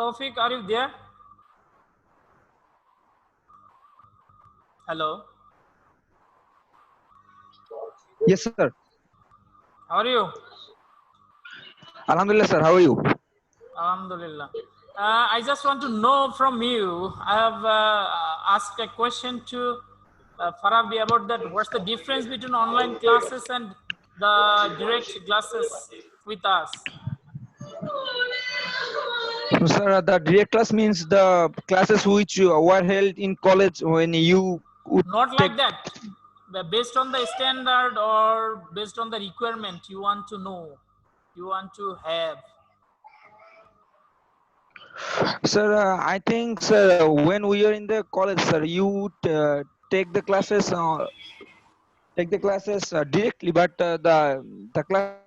Tawfiq, are you there? Hello. Yes, sir. How are you? Alhamdulillah, sir. How are you? Alhamdulillah. I just want to know from you. I have asked a question to Farabi about that. What's the difference between online classes and the direct classes with us? So, sir, the direct class means the classes which were held in college when you would Not take. like that. Based on the standard or based on the requirement you want to know, you want to have. Sir, I think, sir, when we are in the college, sir, you would take the classes, directly, but the classes which were held in the college were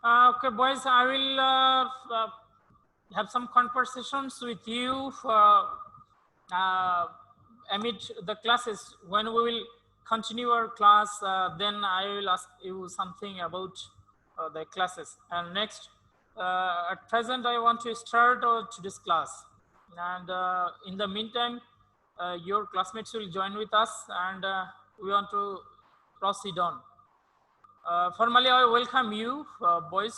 Okay, boys, I will have some conversations with you amid the classes. When we will continue our class, then I will ask you something about the classes. And next, at present, I want to start today's class. And in the meantime, your classmates will join with us, and we want to proceed on. Formally, I welcome you, boys,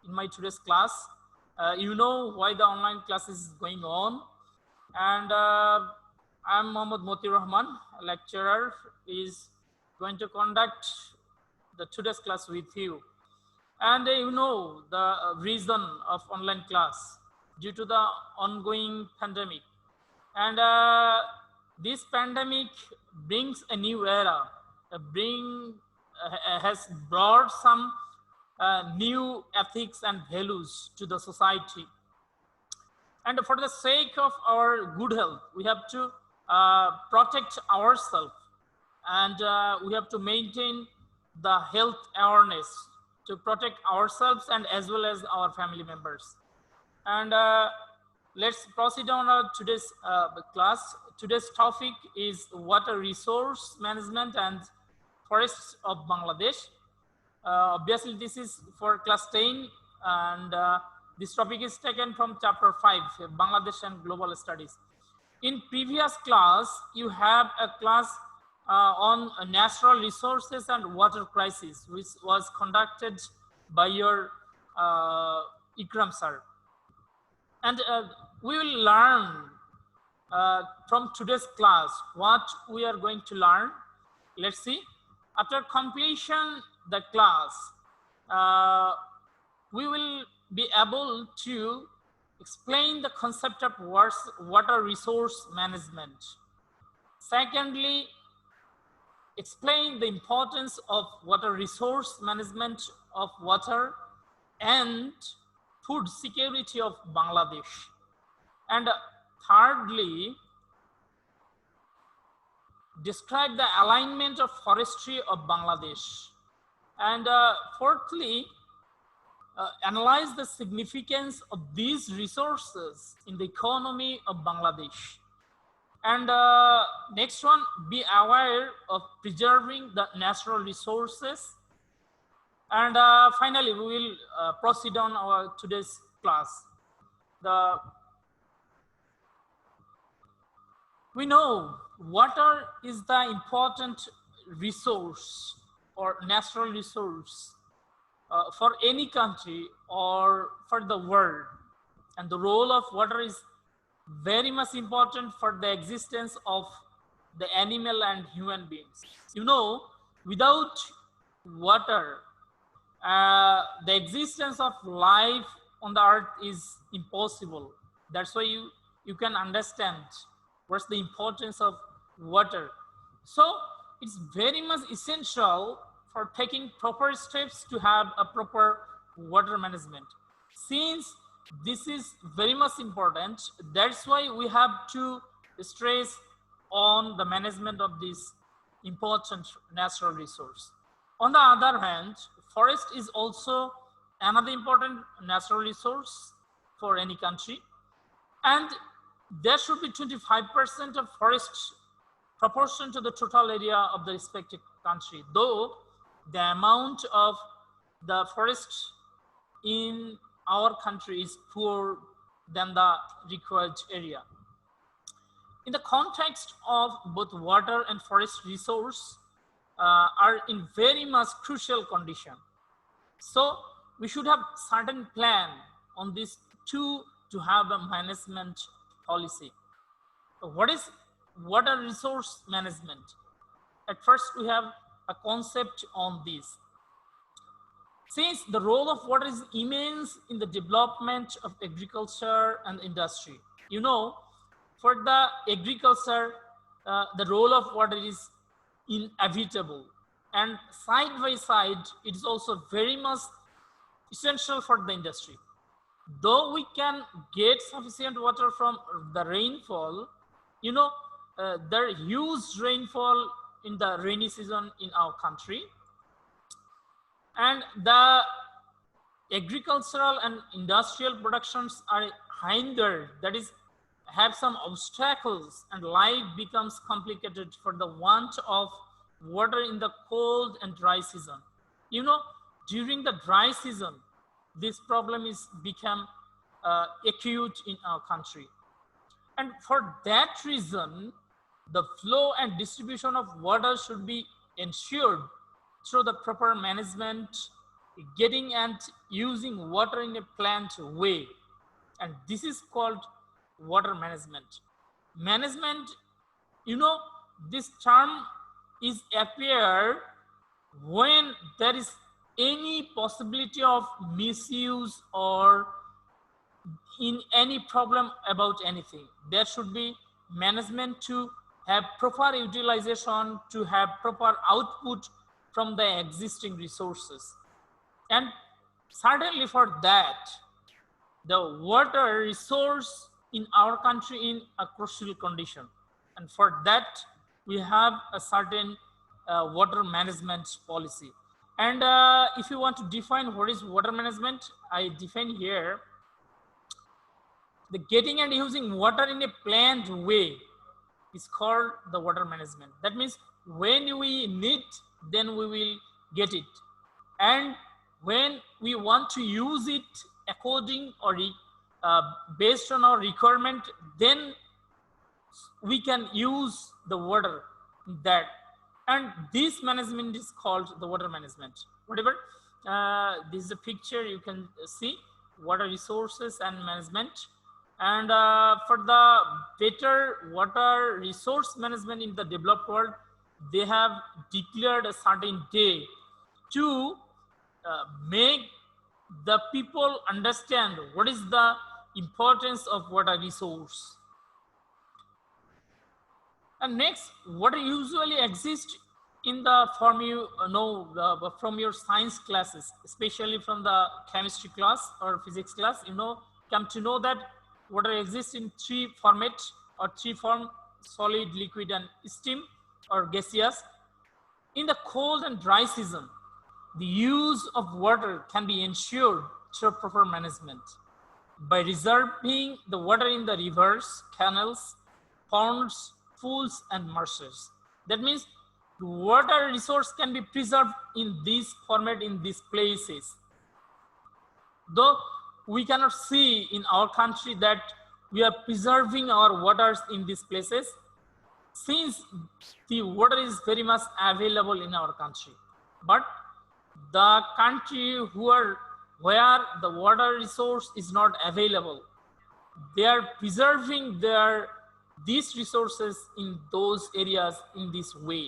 in my today's class. You know why the online class is going on. And I'm Matiur, Rahman, a lecturer, is going to conduct the today's class with you. And you know the reason of online class due to the ongoing pandemic. And this pandemic brings a new era, has brought some new ethics and values to the society. And for the sake of our good health, we have to protect ourselves, and we have to maintain the health awareness to protect ourselves and as well as our family members. And let's proceed on today's class. Today's topic is water resource management and forests of Bangladesh. Obviously, this is for class 10, and this topic is taken from chapter 5, Bangladesh and Global Studies. In previous class, you have a class on natural resources and water crisis, which was conducted by your Ikram sir. And we will learn from today's class what we are going to learn. Let's see. After completion the class, we will be able to explain the concept of water resource management. Secondly, explain the importance of water resource management of water and food security of Bangladesh. And thirdly, describe the alignment of forestry of Bangladesh. And fourthly, analyze the significance of these resources in the economy of Bangladesh. And next one, be aware of preserving the natural resources. And finally, we will proceed on our today's class. We know water is the important resource or natural resource for any country or for the world. And the role of water is very much important for the existence of the animal and human beings. You know, without water, the existence of life on the earth is impossible. That's why you can understand what's the importance of water. So it's very much essential for taking proper steps to have a proper water management. Since this is very much important, that's why we have to stress on the management of this important natural resource. On the other hand, forest is also another important natural resource for any country, and there should be 25% of forest proportion to the total area of the respective country, though the amount of the forest in our country is poor than the required area. In the context of both water and forest resource are in very much crucial condition. So we should have certain plan on this to have a management policy. What is water resource management? At first, we have a concept on this. Since the role of water is immense in the development of agriculture and industry, for the agriculture, the role of water is inevitable, and side by side, it is also very much essential for the industry. Though we can get sufficient water from the rainfall, there are huge rainfall in the rainy season in our country, and the agricultural and industrial productions are hindered, that is, have some obstacles, and life becomes complicated for the want of water in the cold and dry season. During the dry season, this problem is become acute in our country, and for that reason, the flow and distribution of water should be ensured through the proper management, getting and using water in a planned way, and this is called water management. Management, this term is appear when there is any possibility of misuse or in any problem about anything. There should be management to have proper utilization, to have proper output from the existing resources. And certainly for that, the water resource in our country in a crucial condition. And for that, we have a certain water management policy. And if you want to define what is water management, I define here the getting and using water in a planned way is called the water management. That means when we need, then we will get it. And when we want to use it according or based on our requirement, then we can use the water that. And this management is called the water management. Whatever, this is a picture you can see, water resources and management. And for the better water resource management in the developed world, they have declared a certain day to make the people understand what is the importance of water resource. And next, water usually exists in the form you know from your science classes, especially from the chemistry class or physics class. Come to know that water exists in three formats or three form: solid, liquid, and steam or gaseous. In the cold and dry season, the use of water can be ensured through proper management by reserving the water in the rivers, canals, ponds, pools, and marshes. That means the water resource can be preserved in this format, in these places. Though we cannot see in our country that we are preserving our waters in these places, since the water is very much available in our country. But the country where the water resource is not available, they are preserving these resources in those areas in this way.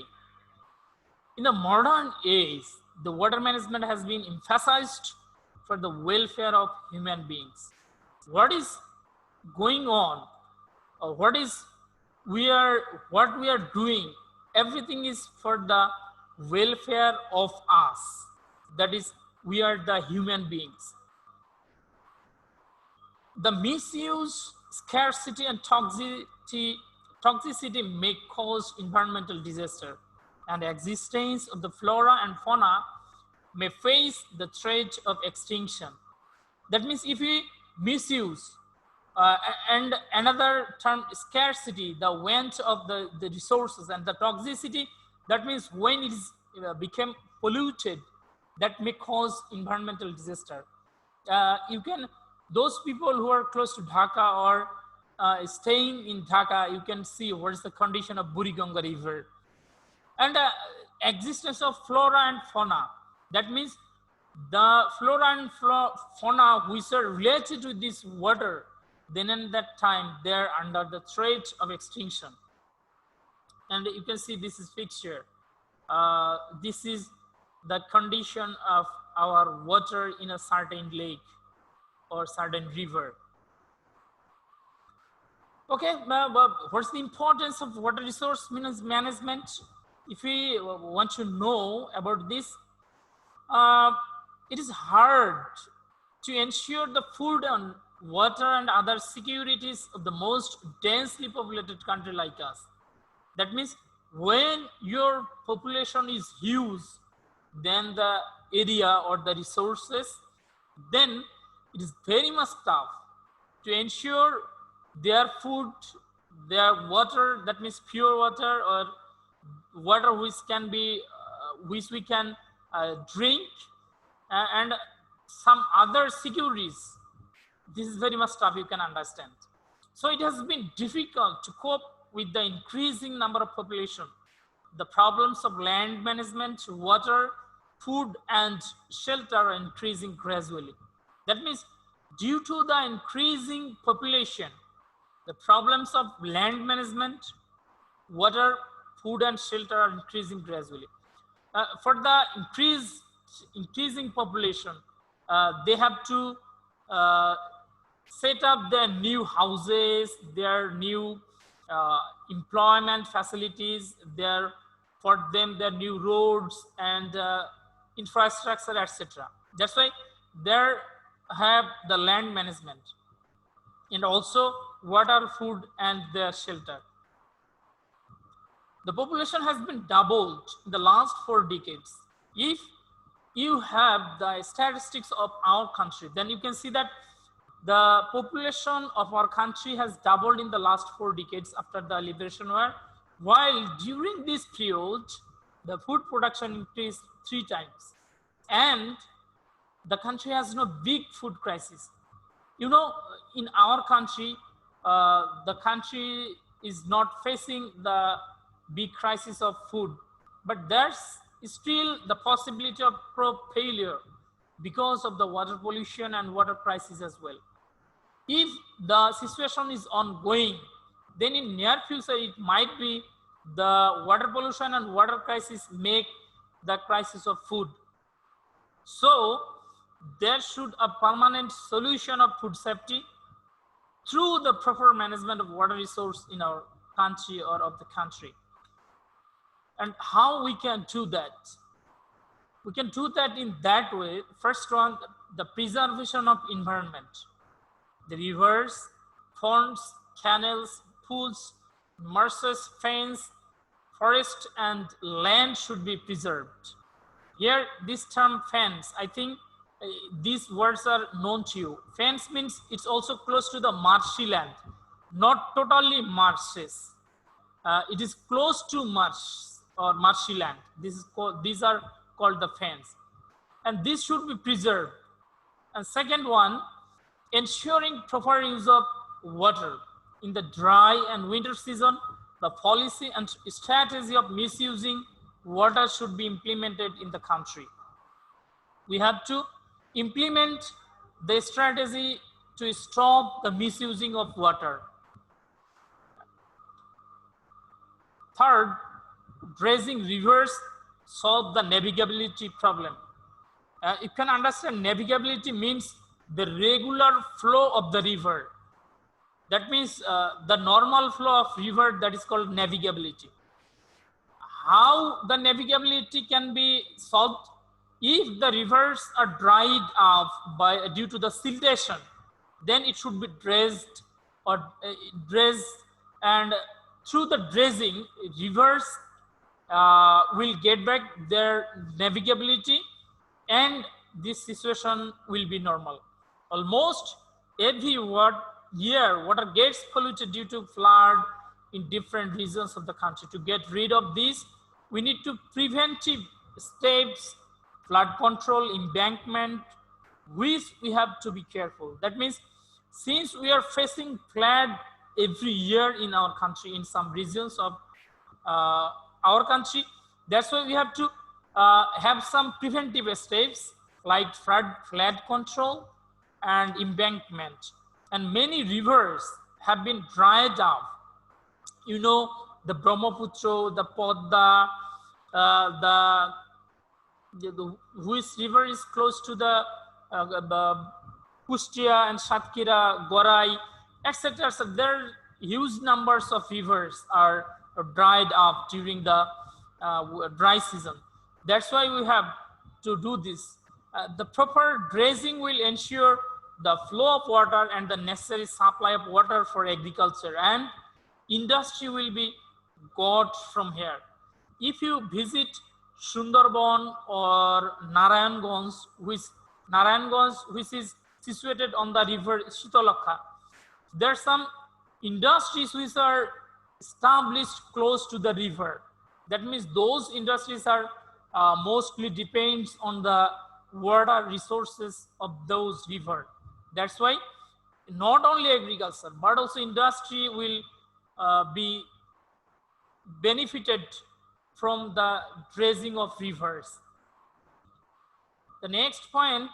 In the modern age, the water management has been emphasized for the welfare of human beings. What is going on, or what we are doing, everything is for the welfare of us. That is, we are the human beings. The misuse, scarcity, and toxicity may cause environmental disaster, and existence of the flora and fauna may face the threat of extinction. That means if we misuse, and another term, scarcity, the want of the resources, and the toxicity, that means when it is become polluted, that may cause environmental disaster. You can, those people who are close to Dhaka or staying in Dhaka, you can see what is the condition of Buriganga River. And existence of flora and fauna, that means the flora and fauna which are related to this water, then in that time they are under the threat of extinction. And you can see this is picture. This is the condition of our water in a certain lake or certain river. Okay, what's the importance of water resource management? If we want to know about this, it is hard to ensure the food and water and other securities of the most densely populated country like us. That means when your population is huge, then the area or the resources, then it is very much tough to ensure their food, their water, that means pure water or water which can be, which we can drink, and some other securities. This is very much tough, you can understand. So it has been difficult to cope with the increasing number of population. The problems of land management, water, food, and shelter are increasing gradually. That means due to the increasing population, the problems of land management, water, food, and shelter are increasing gradually. For the increasing population, they have to set up their new houses, their new employment facilities, for them their new roads and infrastructure, etc. That's why there have the land management and also water, food, and their shelter. The population has been doubled in the last 4 decades. If you have the statistics of our country, then you can see that the population of our country has doubled in the last 4 decades after the liberation war, while during this period, the food production increased 3 times. And the country has no big food crisis. You know, in our country, the country is not facing the big crisis of food, but there's still the possibility of crop failure because of the water pollution and water crisis as well. If the situation is ongoing, then in near future it might be the water pollution and water crisis make the crisis of food. So there should a permanent solution of food safety through the proper management of water resource in our country or of the country. And how we can do that? We can do that in that way. First one, the preservation of environment. The rivers, ponds, canals, pools, marshes, fens, forest, and land should be preserved. Here, this term fens, I think these words are known to you. Fens means it's also close to the marshy land, not totally marshes. It is close to marsh or marshy land. These are called the fens, and this should be preserved. And second one, ensuring proper use of water in the dry and winter season. The policy and strategy of misusing water should be implemented in the country. We have to implement the strategy to stop the misusing of water. Third, dredging rivers solve the navigability problem. You can understand navigability means the regular flow of the river. That means the normal flow of river, that is called navigability. How the navigability can be solved? If the rivers are dried up due to the siltation, then it should be dredged or dredged, and through the dredging, rivers will get back their navigability, and this situation will be normal. Almost every year, water gets polluted due to flood in different regions of the country. To get rid of this, we need to preventive steps, flood control, embankment, which we have to be careful. That means since we are facing flood every year in our country, in some regions of our country, that's why we have to have some preventive steps like flood control and embankment. And many rivers have been dried up. You know, the Brahmaputra, the Podda, which river is close to the Kustia and Satkira, Gorai, etc. So there are huge numbers of rivers are dried up during the dry season. That's why we have to do this. The proper dredging will ensure the flow of water and the necessary supply of water for agriculture, and industry will be got from here. If you visit Sundarban or Narayanganj, which is situated on the river Shitalakha, there are some industries which are established close to the river. That means those industries are mostly depends on the water resources of those rivers. That's why not only agriculture but also industry will be benefited from the dredging of rivers. The next point,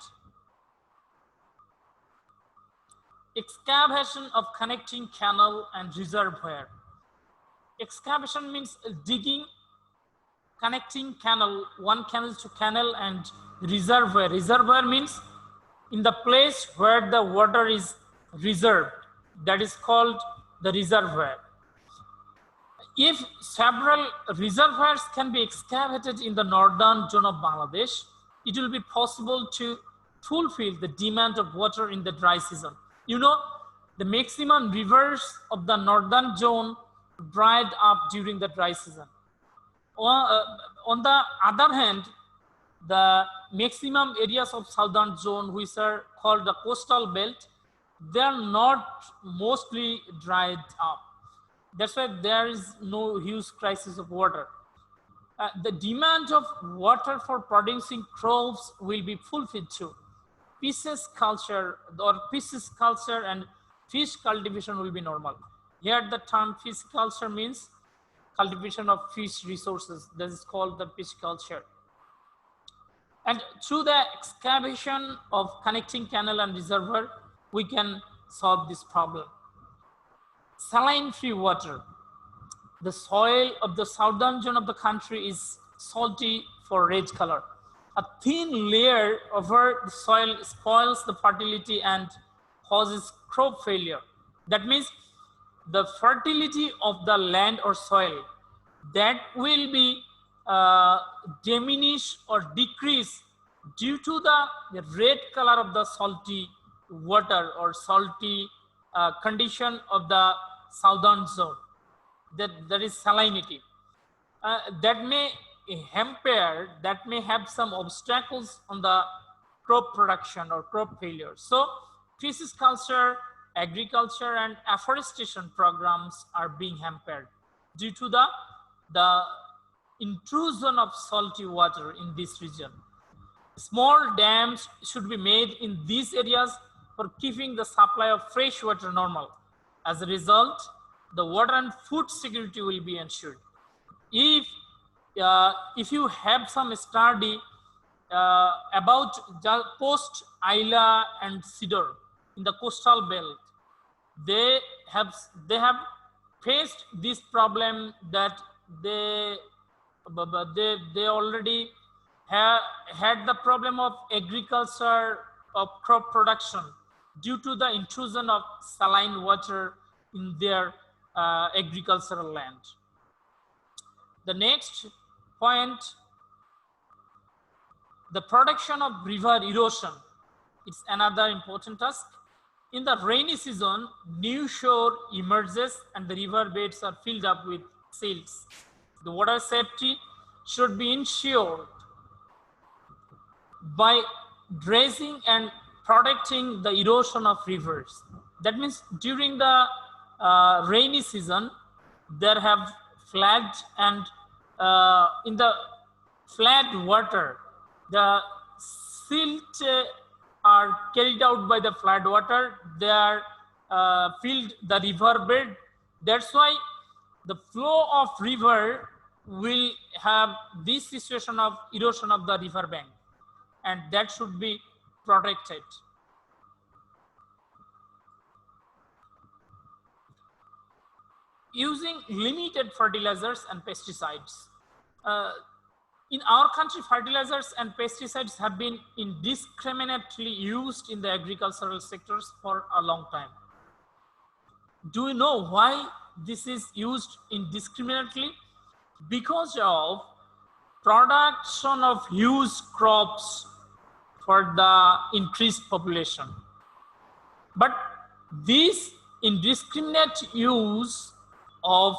excavation of connecting canal and reservoir. Excavation means digging, connecting canal, one canal to canal, and reservoir. Reservoir means in the place where the water is reserved, that is called the reservoir. If several reservoirs can be excavated in the northern zone of Bangladesh, it will be possible to fulfill the demand of water in the dry season. You know, the maximum rivers of the northern zone dried up during the dry season. On the other hand, the maximum areas of southern zone, which are called the coastal belt, they are not mostly dried up. That's why there is no huge crisis of water. The demand of water for producing crops will be fulfilled too. Fishes culture and fish cultivation will be normal. Here the term fish culture means cultivation of fish resources. This is called the fish culture. And through the excavation of connecting canal and reservoir, we can solve this problem. Saline-free water. The soil of the southern zone of the country is salty for red color. A thin layer over the soil spoils the fertility and causes crop failure. That means the fertility of the land or soil, that will be diminish or decrease due to the red color of the salty water or salty condition of the southern zone. That is salinity. That may hamper, that may have some obstacles on the crop production or crop failure. So fishes culture, agriculture and afforestation programs are being hampered due to the intrusion of salty water in this region. Small dams should be made in these areas for keeping the supply of fresh water normal. As a result, the water and food security will be ensured. If you have some study about post Ayla and Cedar in the coastal belt, they have faced this problem that they already had the problem of agriculture, of crop production due to the intrusion of saline water in their agricultural land. The next point, the production of river erosion. It's another important task. In the rainy season, new shore emerges and the river beds are filled up with silts. The water safety should be ensured by dredging and protecting the erosion of rivers. That means during the rainy season, there have flood, and in the flood water, the silt are carried out by the flood water. They are filled the river bed. That's why the flow of river will have this situation of erosion of the river bank, and that should be protected. Using limited fertilizers and pesticides. In our country, fertilizers and pesticides have been indiscriminately used in the agricultural sectors for a long time. Do you know why this is used indiscriminately? Because of production of huge crops for the increased population. But this indiscriminate use of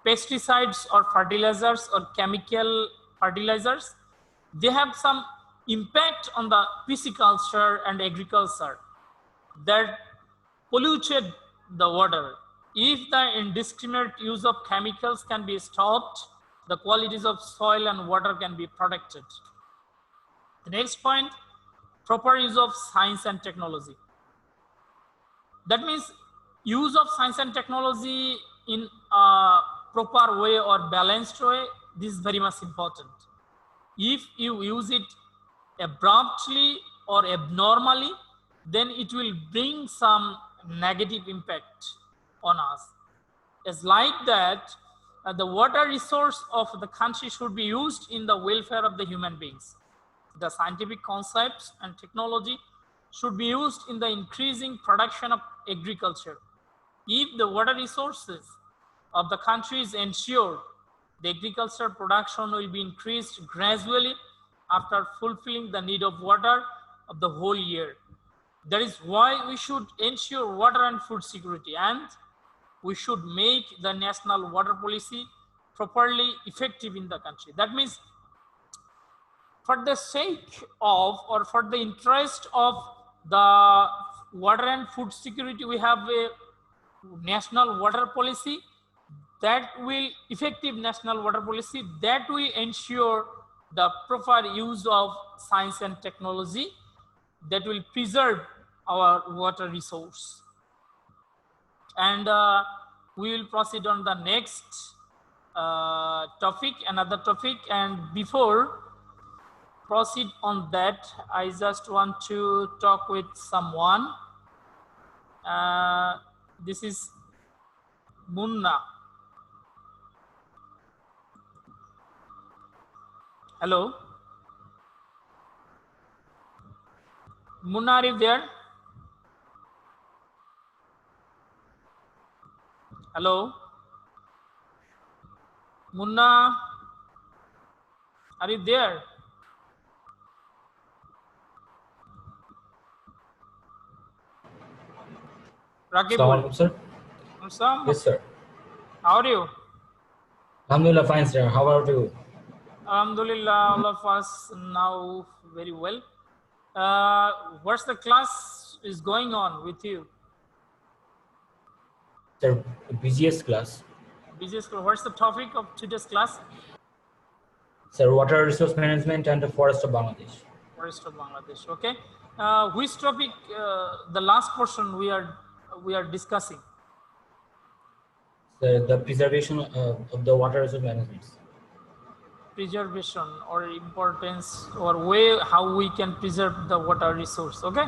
pesticides or fertilizers or chemical fertilizers, they have some impact on the pisciculture and agriculture that polluted the water. If the indiscriminate use of chemicals can be stopped, the qualities of soil and water can be protected. The next point, proper use of science and technology. That means use of science and technology in a proper way or balanced way. This is very much important. If you use it abruptly or abnormally, then it will bring some negative impact on us. It's like that the water resource of the country should be used in the welfare of the human beings. The scientific concepts and technology should be used in the increasing production of agriculture. If the water resources of the country is ensured, the agriculture production will be increased gradually after fulfilling the need of water of the whole year. That is why we should ensure water and food security, and we should make the national water policy properly effective in the country. That means for the sake of, or for the interest of the water and food security, we have a national water policy that will, effective national water policy that will ensure the proper use of science and technology that will preserve our water resource. And we will proceed on the next topic, another topic. And before proceed on that, I just want to talk with someone. This is Munna. Hello. Munna, are you there? Hello. Munna, are you there? Assalamualaikum, sir. Yes, sir. How are you? Alhamdulillah, fine, sir. How are you? Alhamdulillah, all of us now very well. What's the class is going on with you? Sir, busiest class. Busiest class. What's the topic of today's class? Sir, water resource management and the forest of Bangladesh. Forest of Bangladesh. Okay. Which topic? The last portion we are discussing. Sir, the preservation of the water resource management. Preservation or importance or way how we can preserve the water resource. Okay.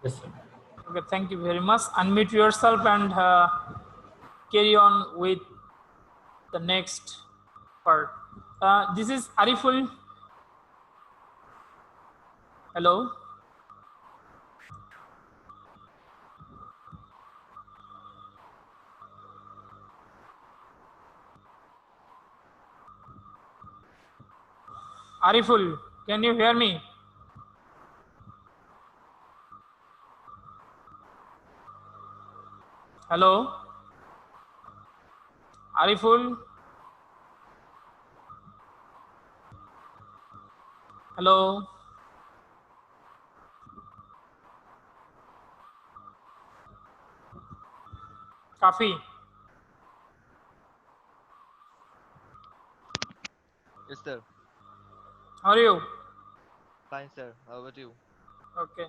Yes, sir. Okay. Thank you very much. Unmute yourself and carry on with the next part. This is Ariful. Hello. Ariful, can you hear me? Hello. Ariful. Hello. Kafi. Yes, sir. How are you? Fine, sir. How about you? Okay.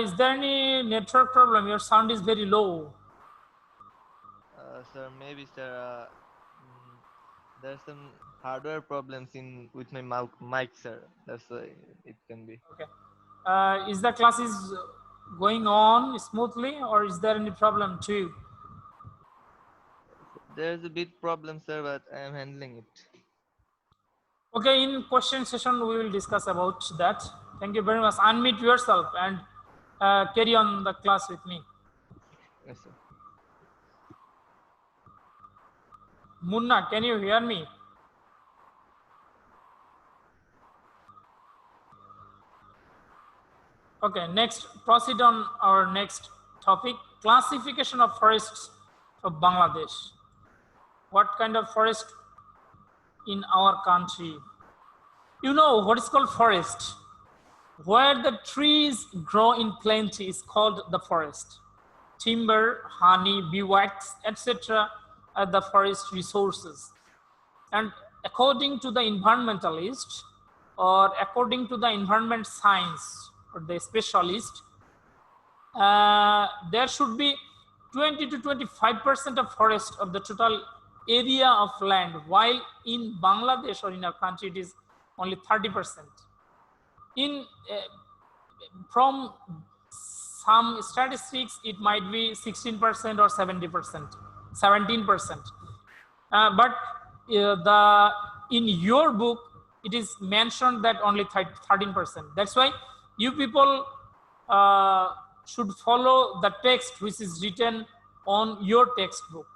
Is there any network problem? Your sound is very low. Sir, maybe, sir. There's some hardware problems in with my mic, sir. That's why it can be. Okay. Is the classes going on smoothly, or is there any problem too? There's a bit problem, sir, but I am handling it. Okay, in question session we will discuss about that. Thank you very much. Unmute yourself and carry on the class with me. Yes, sir. Munna, can you hear me? Okay, next, proceed on our next topic, classification of forests of Bangladesh. What kind of forest in our country? You know what is called forest? Where the trees grow in plenty is called the forest. Timber, honey, beeswax, etc. are the forest resources. And according to the environmentalist or according to the environment science or the specialist, there should be 20 to 25% of forest of the total area of land, while in Bangladesh or in our country it is only 30%. In from some statistics it might be 16% or 70%, 17%. But in your book it is mentioned that only 13%. That's why you people should follow the text which is written on your textbook.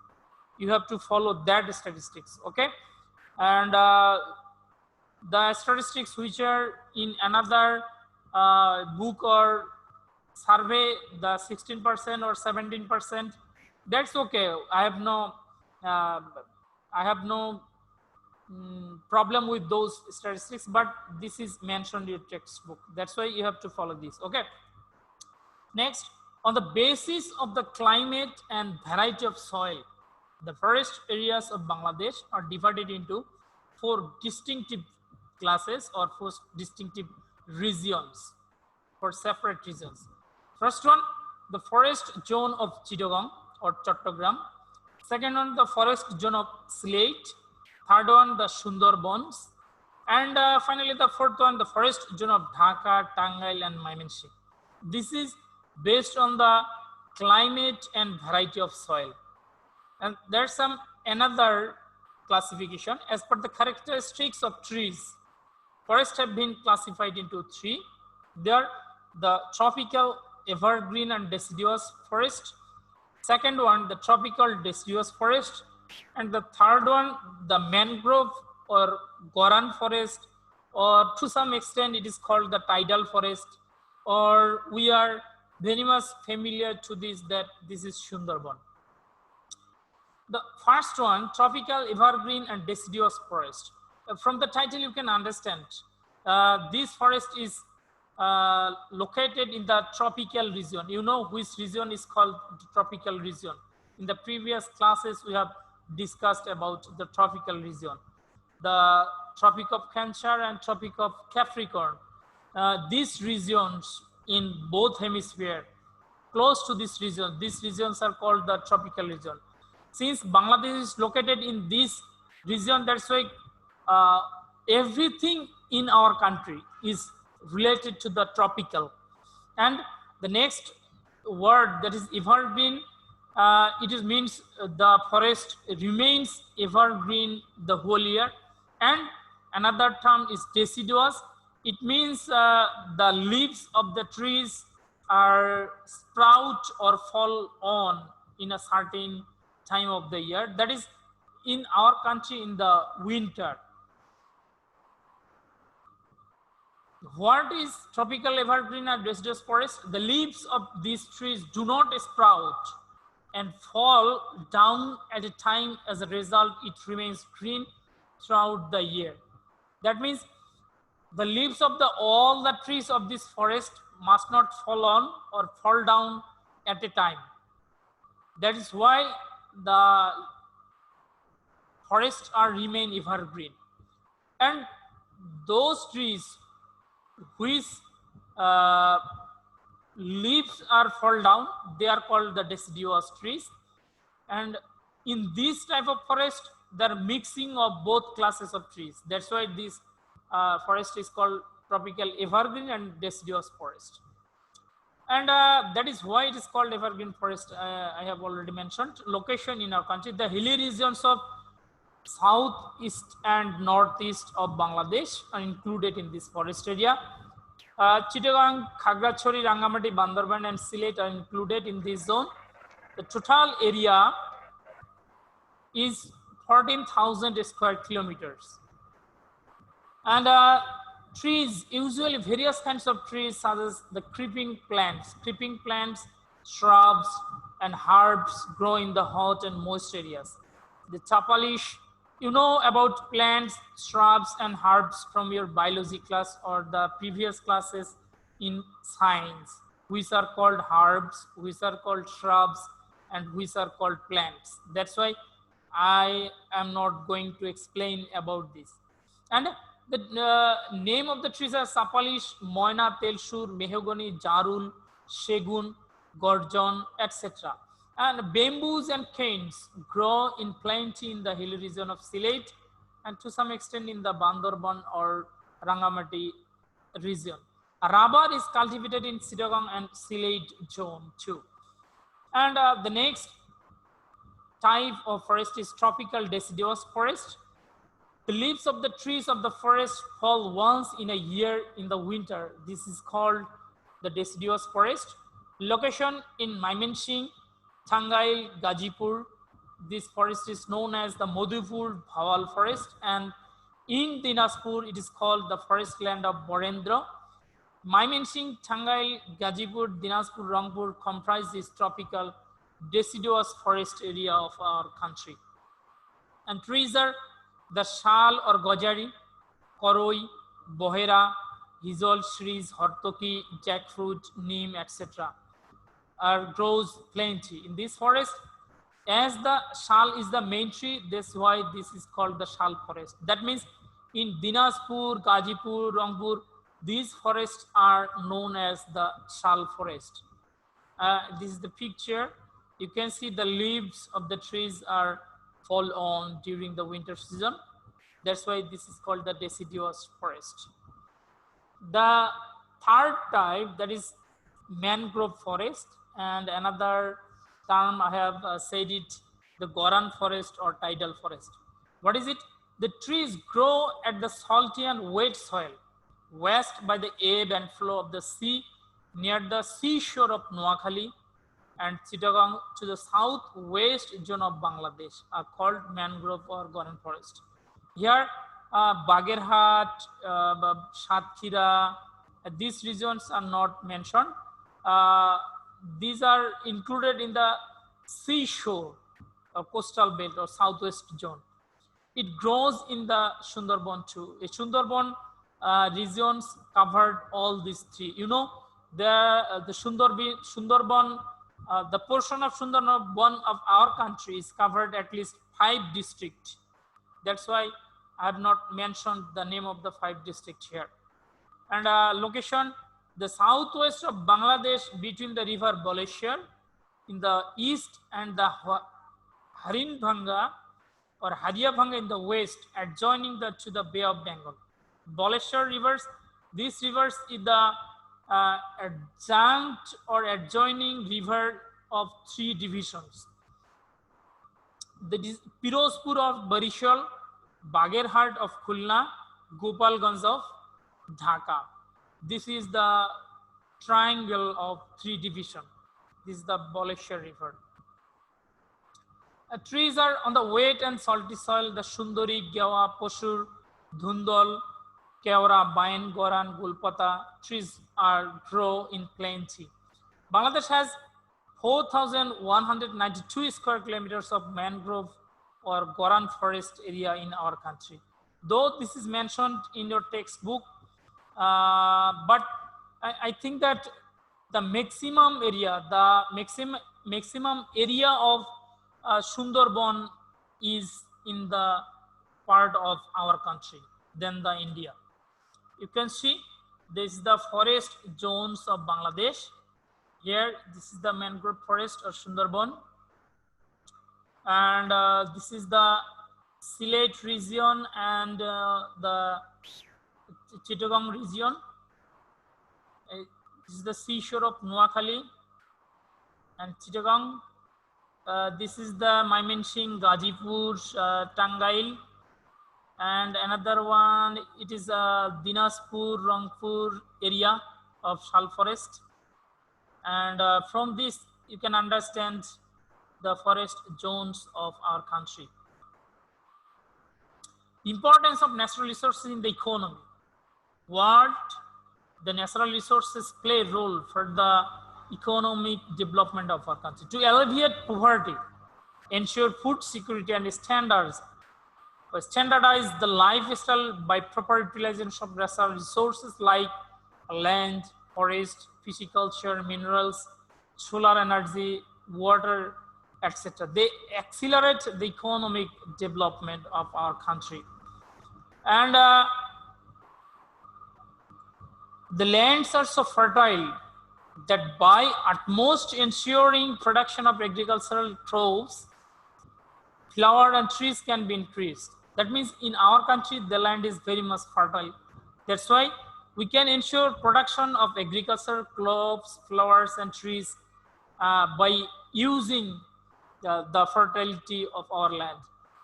You have to follow that statistics, okay? And the statistics which are in another book or survey, the 16% or 17%, that's okay. I have no problem with those statistics, but this is mentioned in your textbook. That's why you have to follow this, okay? Next, on the basis of the climate and variety of soil, the forest areas of Bangladesh are divided into 4 distinctive classes or 4 distinctive regions, for separate regions. First one, the forest zone of Chittagong or Chattogram. Second one, the forest zone of Slate. Third one, the Sundarbans. And finally, the fourth one, the forest zone of Dhaka, Tangail, and Mymensingh. This is based on the climate and variety of soil. And there's some another classification as per the characteristics of trees. Forests have been classified into 3. They are the tropical, evergreen, and deciduous forest. Second one, the tropical deciduous forest. And the third one, the mangrove or Goran forest, or to some extent it is called the tidal forest, or we are very much familiar to this, that this is Sundarban. The first one, tropical, evergreen, and deciduous forest. From the title you can understand this forest is located in the tropical region. You know which region is called the tropical region. In the previous classes we have discussed about the tropical region, the Tropic of Cancer and Tropic of Capricorn. These regions in both hemispheres, close to this region, these regions are called the tropical region. Since Bangladesh is located in this region, that's why everything in our country is related to the tropical. And the next word, that is evergreen, it means the forest remains evergreen the whole year. And another term is deciduous. It means the leaves of the trees are sprout or fall on in a certain time of the year. That is in our country in the winter. What is tropical evergreen or deciduous forest? The leaves of these trees do not sprout and fall down at a time. As a result, it remains green throughout the year. That means the leaves of all the trees of this forest must not fall on or fall down at a time. That is why the forests are remain evergreen. And those trees which leaves are fall down, they are called the deciduous trees. And in this type of forest, there are mixing of both classes of trees. That's why this forest is called tropical evergreen and deciduous forest. And that is why it is called evergreen forest. I have already mentioned. Location in our country, the hilly regions of southeast and northeast of Bangladesh are included in this forest area. Chittagong, Khagrachari, Rangamati, Bandarban and Sylhet are included in this zone. The total area is 14,000 square kilometers. And trees, usually various kinds of trees such as the creeping plants, shrubs and herbs grow in the hot and moist areas. The chapalish, you know about plants, shrubs and herbs from your biology class or the previous classes in science, which are called herbs, which are called shrubs and which are called plants. That's why I am not going to explain about this. And the name of the trees are sapalish, moina, telshur, mahogany, jarul, shegun, gorgon, etc. And bamboos and canes grow in plenty in the hilly region of Sylhet and to some extent in the Bandarban or Rangamati region. Rubber is cultivated in Chittagong and Sylhet zone too. And the next type of forest is tropical deciduous forest. The leaves of the trees of the forest fall once in a year in the winter. This is called the deciduous forest. Location in Mymensingh, Tangail, Gazipur. This forest is known as the Madhupur Bhawal forest, and in Dinajpur it is called the forest land of Borendra. Mymensingh, Tangail, Gazipur, Dinajpur, Rangpur comprise this tropical deciduous forest area of our country. And trees are the shal or gojari, koroi, bohera, hizol, shrees, hortoki, jackfruit, neem, etc. Grows plenty in this forest. As the shal is the main tree, that's why this is called the shal forest. That means in Dinajpur, Gazipur, Rangpur, these forests are known as the shal forest. This is the picture. You can see the leaves of the trees are fall on during the winter season. That's why this is called the deciduous forest. The third type, that is mangrove forest, and another term I have said it, the Goran forest or tidal forest. What is it? The trees grow at the salty and wet soil, west by the ebb and flow of the sea near the seashore of Noakhali and Chittagong to the southwest zone of Bangladesh are called mangrove or Goran forest. Here, Bagerhat, Satkhira, these regions are not mentioned. These are included in the seashore or coastal belt or southwest zone. It grows in the Sundarban too. The Sundarban regions covered all these three. You know, the Sundarban, the portion of Sundarban of our country is covered at least 5 districts. That's why I have not mentioned the name of the 5 districts here. And location, the southwest of Bangladesh between the river Boleshwar in the east and the Harinbhanga or Hariabhanga in the west, adjoining to the Bay of Bengal. Boleshwar rivers, these rivers is the adjunct or adjoining river of 3 divisions. The Pirozpur of Barishal, Bagerhat of Khulna, Gopalganj of Dhaka. This is the triangle of 3 division. This is the Boleshwar River. Trees are on the wet and salty soil. The Shundari, Gyawa, Poshur, Dhundal, Keora, Bain, Goran, Gulpata trees are grow in plenty. Bangladesh has 4,192 square kilometers of mangrove or Goran forest area in our country. Though this is mentioned in your textbook, but I think that the maximum area, maximum area of Sundarban is in the part of our country than the India. You can see this is the forest zones of Bangladesh. Here, this is the mangrove forest or Sundarban, and this is the Sylhet region and the Chittagong region. This is the seashore of Noakhali and Chittagong. This is the Mymensingh, Gazipur, Tangail, and another one, it is Dinajpur, Rangpur area of Shal forest. And from this, you can understand the forest zones of our country. Importance of natural resources in the economy. What the natural resources play a role for the economic development of our country. To alleviate poverty, ensure food security and standardize the lifestyle by proper utilization of natural resources like land, forest, pisciculture, minerals, solar energy, water, etc. They accelerate the economic development of our country. And the lands are so fertile that by utmost ensuring production of agricultural crops, flower and trees can be increased. That means in our country, the land is very much fertile. That's why we can ensure production of agricultural crops, flowers and trees by using the fertility of our land.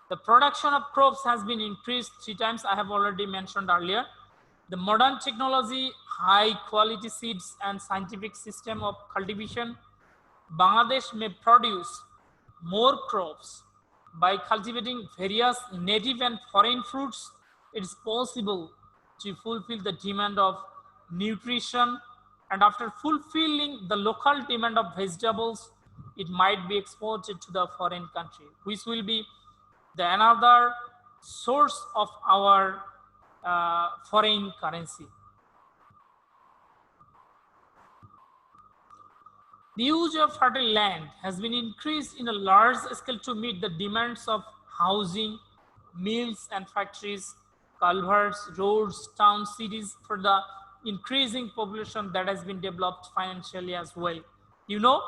The production of crops has been increased 3 times. I have already mentioned earlier. The modern technology, high quality seeds and scientific system of cultivation, Bangladesh may produce more crops. By cultivating various native and foreign fruits, it is possible to fulfill the demand of nutrition, and after fulfilling the local demand of vegetables, it might be exported to the foreign country, which will be the another source of our foreign currency. The use of fertile land has been increased in a large scale to meet the demands of housing, mills and factories, culverts, roads, towns, cities for the increasing population that has been developed financially as well. You know,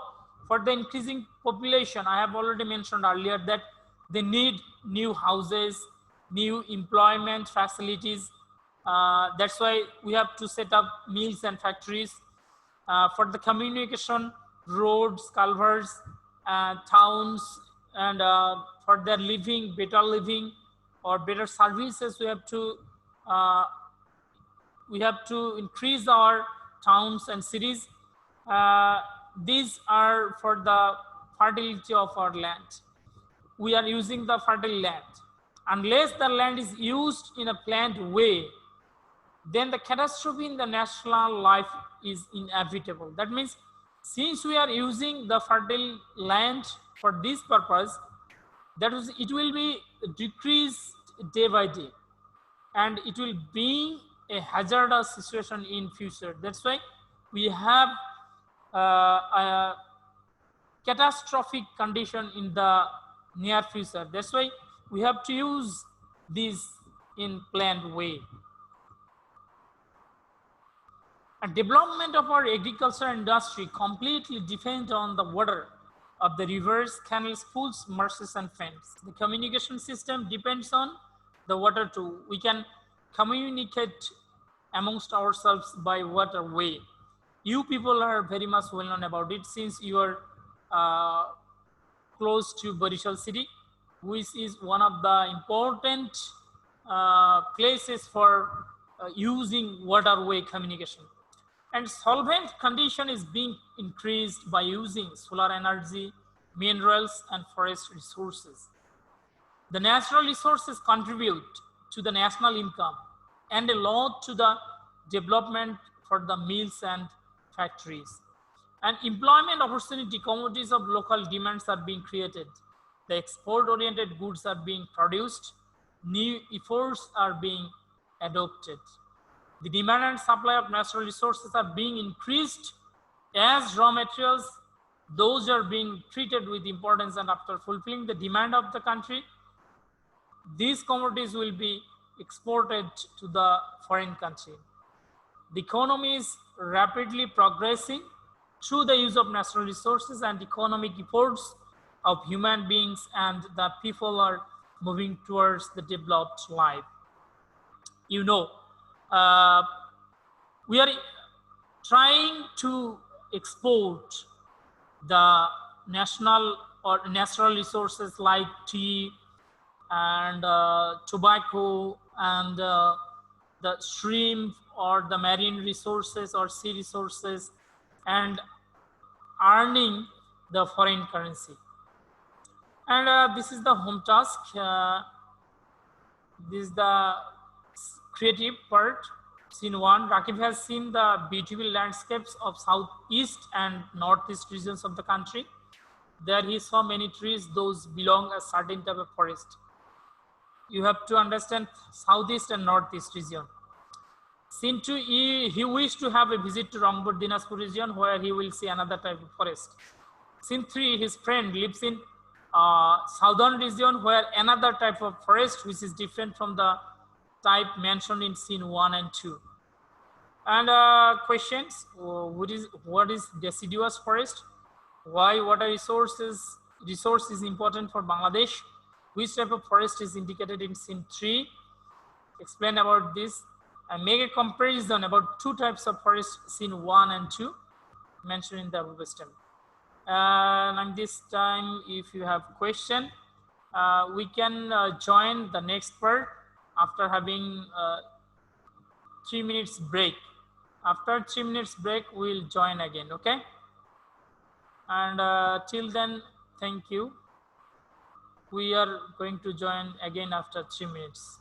for the increasing population, I have already mentioned earlier that they need new houses, new employment facilities. That's why we have to set up mills and factories for the communication, roads, culverts, towns, and for their living, better living or better services, we have to increase our towns and cities. These are for the fertility of our land. We are using the fertile land. Unless the land is used in a planned way, then the catastrophe in the national life is inevitable. That means since we are using the fertile land for this purpose, it will be decreased day by day, and it will be a hazardous situation in future. That's why we have a catastrophic condition in the near future. That's why we have to use this in planned way. A development of our agriculture industry completely depends on the water of the rivers, canals, pools, marshes, and fens. The communication system depends on the water too. We can communicate amongst ourselves by waterway. You people are very much well known about it since you are close to Barishal city, which is one of the important places for using waterway communication. And solvent condition is being increased by using solar energy, minerals, and forest resources. The natural resources contribute to the national income and a lot to the development for the mills and factories. And employment opportunity, commodities of local demands are being created. The export-oriented goods are being produced. New efforts are being adopted. The demand and supply of natural resources are being increased as raw materials. Those are being treated with importance, and after fulfilling the demand of the country, these commodities will be exported to the foreign country. The economy is rapidly progressing through the use of natural resources and economic efforts of human beings, and the people are moving towards the developed life. You know, we are trying to export the national or natural resources like tea and tobacco and the shrimp or the marine resources or sea resources, and earning the foreign currency. And this is the home task. This is the creative part. Scene 1, Rakib has seen the beautiful landscapes of southeast and northeast regions of the country. There he saw many trees, those belong a certain type of forest. You have to understand southeast and northeast region. Scene 2, he wished to have a visit to Rangpur Dinaspur region where he will see another type of forest. Scene 3, his friend lives in southern region where another type of forest which is different from the type mentioned in scene 1 and 2. And questions, what is deciduous forest? Why water resource is important for Bangladesh? Which type of forest is indicated in scene 3? Explain about this and make a comparison about two types of forest, scene 1 and 2 mentioned in the above stem. And this time, if you have question, we can join the next part after having 3 minutes break. After 3 minutes break, we'll join again, okay? And till then, thank you. We are going to join again after 3 minutes.